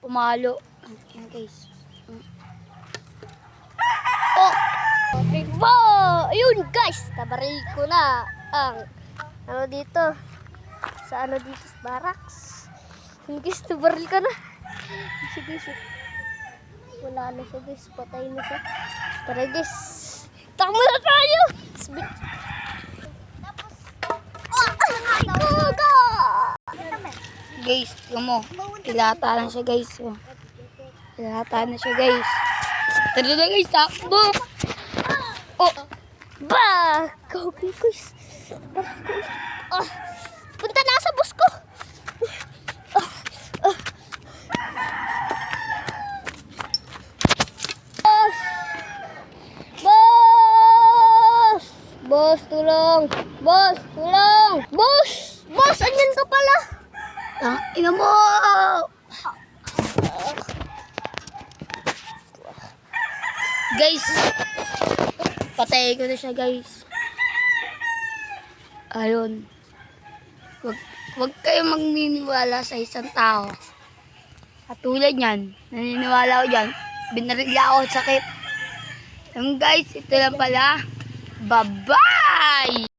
pumalo. Ayan guys. Oh! Ba! Ayun guys, nabaril ko na ang ano dito. Sa ano dito sa barracks. Yung guys, nabaril ko na. Sige, sige. Wala na siya guys, patay na siya. Tara guys, tama na tayo! Guys, tingnan mo. Tilata na siya guys. Oh. Tilata na siya guys. Tara na guys, takbo! Oh! Ba! Go guys! Ah! Punta na sa bus ko! Boss, tulong! Boss, tulong! Boss! Boss, andyan ka pala! Ina mo! Guys, patay ko na siya guys. Ayun. Wag kayo magniniwala sa isang tao. Katulad yan, naniniwala ko dyan. Binarigla ako at sakit. Guys, ito lang pala. Bye-bye!